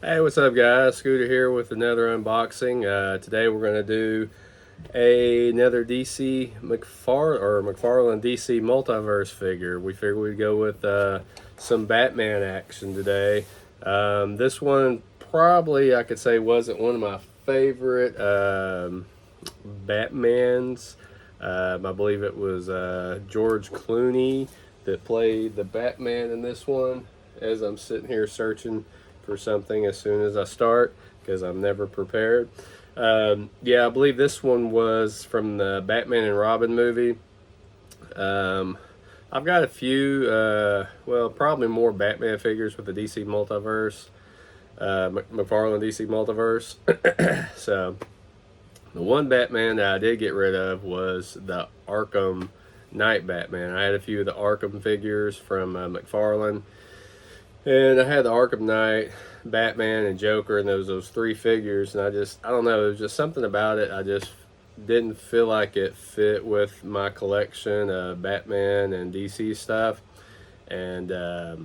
Hey, what's up, guys? Scooter here with another unboxing. Today we're going to do another DC McFarlane DC Multiverse figure. We figured we'd go with some Batman action today. This one probably I could say wasn't one of my favorite Batmans. I believe it was George Clooney that played the Batman in this one. As I'm sitting here searching for something as soon as I start, because I'm never prepared. Yeah, I believe this one was from the Batman and Robin movie. I've got a few, well, probably more Batman figures with the DC Multiverse, McFarlane DC Multiverse. So, the one Batman that I did get rid of was the Arkham Knight Batman. I had a few of the Arkham figures from McFarlane. And I had the Arkham Knight, Batman, and Joker, and those three figures. And I don't know, it was just something about it. I just didn't feel like it fit with my collection of Batman and DC stuff. And I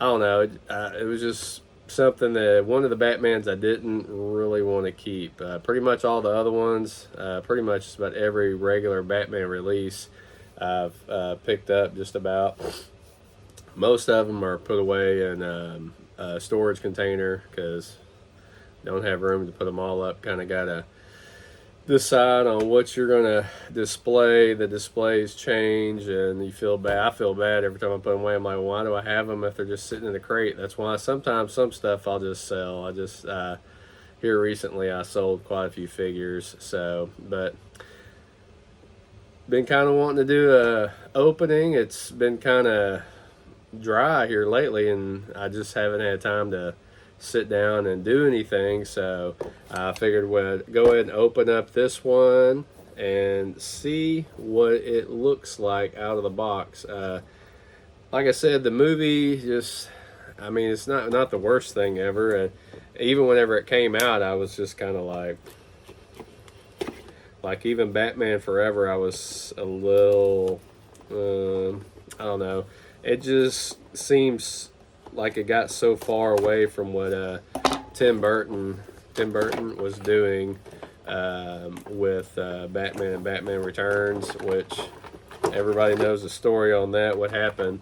don't know, it was just something that one of the Batmans I didn't really want to keep. Pretty much all the other ones, pretty much just about every regular Batman release I've picked up just about. Most of them are put away in a storage container because don't have room to put them all up. Kind of got to decide on what you're going to display. The displays change and you feel bad. I feel bad every time I put them away. I'm like, why do I have them if they're just sitting in the crate? That's why sometimes some stuff I'll just sell. I just, here recently I sold quite a few figures. So, but been kind of wanting to do a opening. It's been kind of dry here lately, and I just haven't had time to sit down and do anything. So I figured we'd go ahead and open up this one and see what it looks like out of the box. Like I said, the movie just, I mean, it's not the worst thing ever. And even whenever it came out, I was just kind of like even Batman Forever, I was a little, I don't know. It just seems like it got so far away from what Tim Burton was doing with Batman and Batman Returns, which everybody knows the story on that. What happened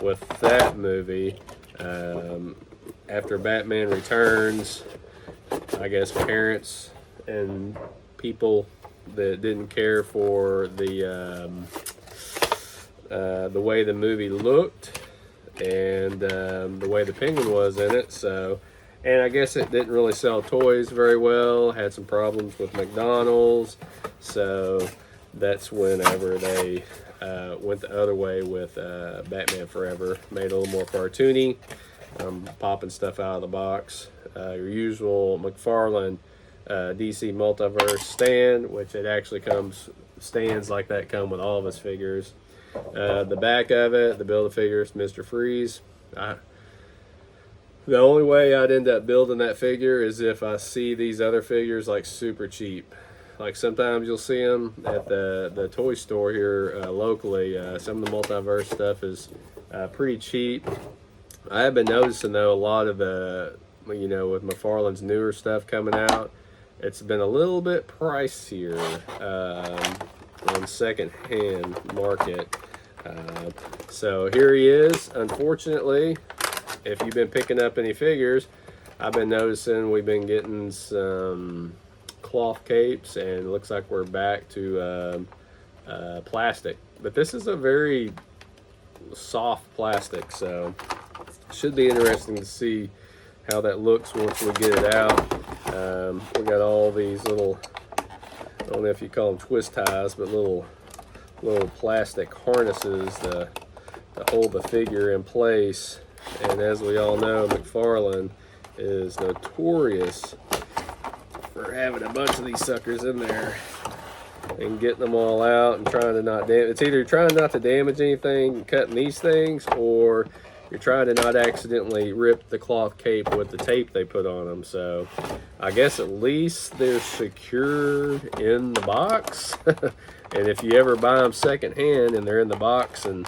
with that movie after Batman Returns? I guess parents and people that didn't care for the way the movie looked and the way the Penguin was in it. So, and I guess it didn't really sell toys very well. Had some problems with McDonald's. So that's whenever they went the other way with Batman Forever. Made it a little more cartoony. Popping stuff out of the box. Your usual McFarlane DC Multiverse stand, which it actually comes, stands like that come with all of his figures. The back of it, the Build-A-Figures, Mr. Freeze. The only way I'd end up building that figure is if I see these other figures like super cheap. Like sometimes you'll see them at the toy store here locally. Some of the Multiverse stuff is pretty cheap. I have been noticing though a lot of the, with McFarlane's newer stuff coming out, it's been a little bit pricier on second-hand market. So here he is. Unfortunately, if you've been picking up any figures, I've been noticing we've been getting some cloth capes, and it looks like we're back to plastic. But this is a very soft plastic, so should be interesting to see how that looks once we get it out. We got all these little, I don't know if you call them twist ties, but little plastic harnesses to hold the figure in place. And as we all know, McFarlane is notorious for having a bunch of these suckers in there and getting them all out and trying to not damage. It's either trying not to damage anything, cutting these things, or you're trying to not accidentally rip the cloth cape with the tape they put on them. So I guess at least they're secured in the box. And if you ever buy them secondhand and they're in the box and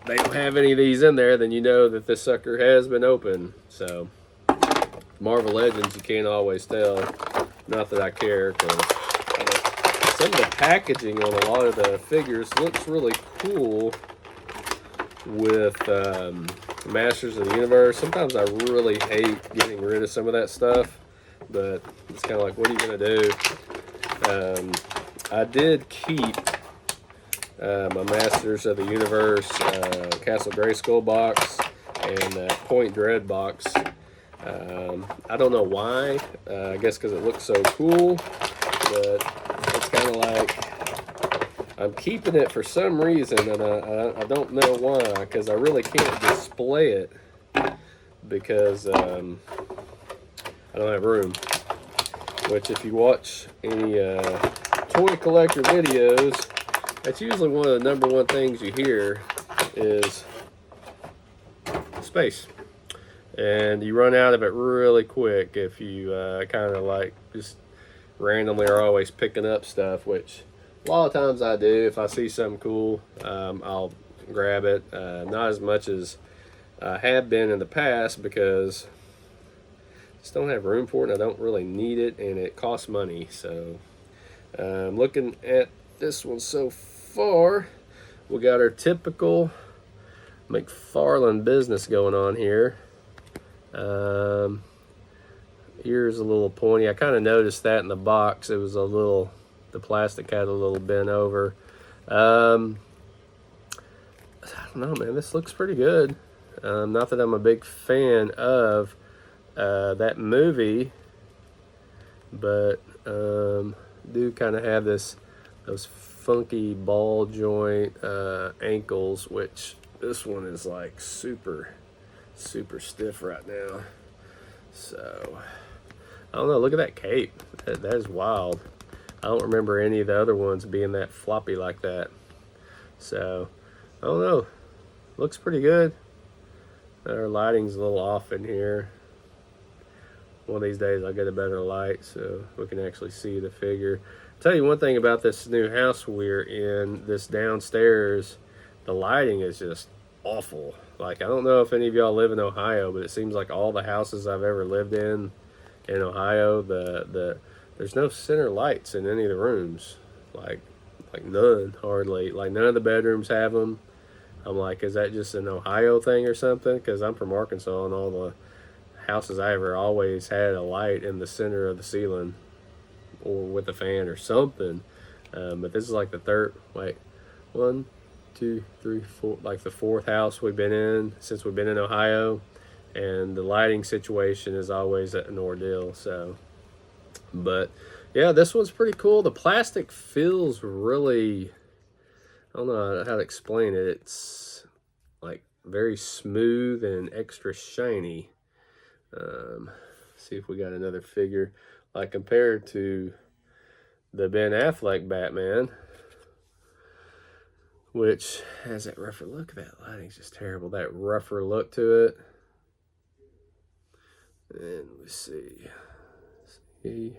they don't have any of these in there, then you know that this sucker has been opened. So Marvel Legends, you can't always tell. Not that I care, because some of the packaging on a lot of the figures looks really cool with Masters of the Universe. Sometimes I really hate getting rid of some of that stuff, but it's kind of like, what are you going to do? I did keep my Masters of the Universe Castle Grayskull box and Point Dread box. I don't know why. I guess because it looks so cool, but it's kind of like I'm keeping it for some reason, and I don't know why, because I really can't display it because I don't have room. Which, if you watch any toy collector videos, that's usually one of the #1 things you hear is space. And you run out of it really quick if you kind of like just randomly are always picking up stuff, which a lot of times I do. If I see something cool, I'll grab it. Not as much as I have been in the past, because I just don't have room for it and I don't really need it, and it costs money. So looking at this one so far, we got our typical McFarlane business going on here. Ears a little pointy. I kind of noticed that in the box. It was a little, the plastic had a little bent over. I don't know, man. This looks pretty good. Not that I'm a big fan of that movie, but do kind of have those funky ball joint ankles, which this one is like super stiff right now. So I don't know. Look at that cape. That is wild. I don't remember any of the other ones being that floppy like that. So I don't know. Looks pretty good. Our lighting's a little off in here. One of these days I'll get a better light so we can actually see the figure. I'll tell you one thing about this new house we're in, this downstairs, the lighting is just awful. Like, I don't know if any of y'all live in Ohio, but it seems like all the houses I've ever lived in Ohio, there's no center lights in any of the rooms. Like none, hardly. Like, none of the bedrooms have them. I'm like, is that just an Ohio thing or something? Because I'm from Arkansas, and all the houses I ever always had a light in the center of the ceiling, or with a fan or something. But this is like the third, like 1, 2, 3, 4, like the 4th house we've been in since we've been in Ohio, and the lighting situation is always an ordeal. So, but yeah, this one's pretty cool. The plastic feels really, I don't know how to explain it. It's like very smooth and extra shiny. See if we got another figure like compared to the Ben Affleck Batman, which has that rougher look. That lighting's just terrible. That rougher look to it. And we see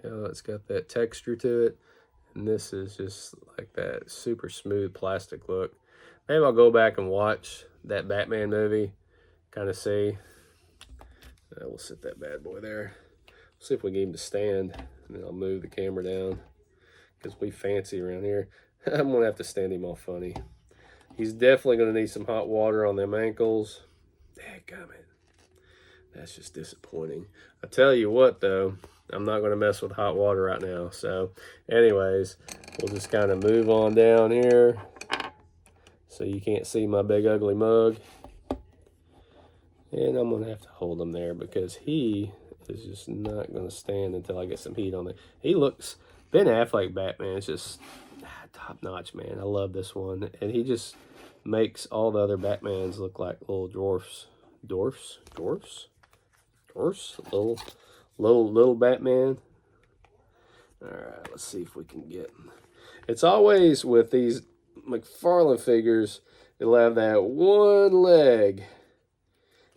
how it's got that texture to it. And this is just like that super smooth plastic look. Maybe I'll go back and watch that Batman movie, kind of see. We'll sit that bad boy there. See if we can get him to stand, and then I'll move the camera down, because we fancy around here. I'm gonna have to stand him all funny. He's definitely gonna need some hot water on them ankles. Dadgummit. That's just disappointing. I tell you what, though, I'm not gonna mess with hot water right now. So anyways, we'll just kind of move on down here so you can't see my big ugly mug. And I'm going to have to hold him there, because he is just not going to stand until I get some heat on it. He looks, Ben Affleck Batman is just top notch, man. I love this one. And he just makes all the other Batmans look like little dwarfs. Dwarfs? Little Batman. All right, let's see if we can get. It's always with these McFarlane figures, it'll have that one leg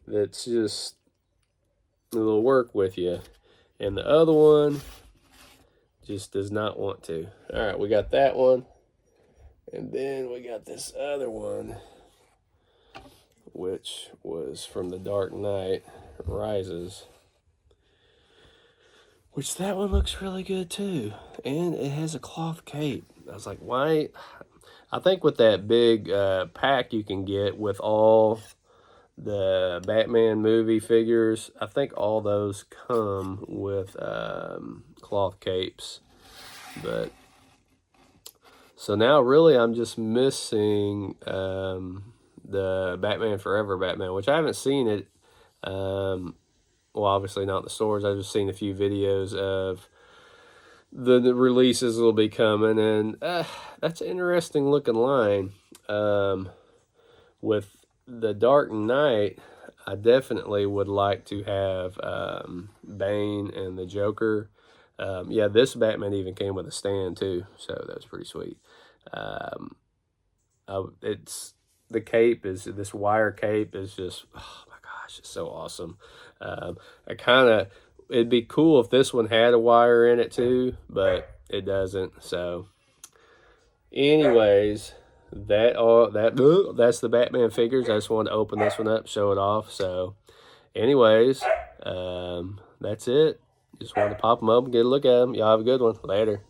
that's just, it'll work with you, and the other one just does not want to. All right, we got that one, and then we got this other one, which was from The Dark Knight Rises. which that one looks really good too. And it has a cloth cape. I was like, why? I think with that big pack you can get with all the Batman movie figures, I think all those come with cloth capes. But so now really I'm just missing the Batman Forever Batman, which I haven't seen it. Well, obviously not in the stores. I've just seen a few videos of the releases will be coming, and that's an interesting looking line. With the Dark Knight, I definitely would like to have Bane and the Joker. Yeah, this Batman even came with a stand too, so that was pretty sweet. It's the cape is this wire cape is just, oh my gosh, it's so awesome. It'd be cool if this one had a wire in it too, but it doesn't. So, anyways, that's the Batman figures. I just wanted to open this one up, show it off. So, anyways, that's it. Just wanted to pop them up and get a look at them. Y'all have a good one. Later.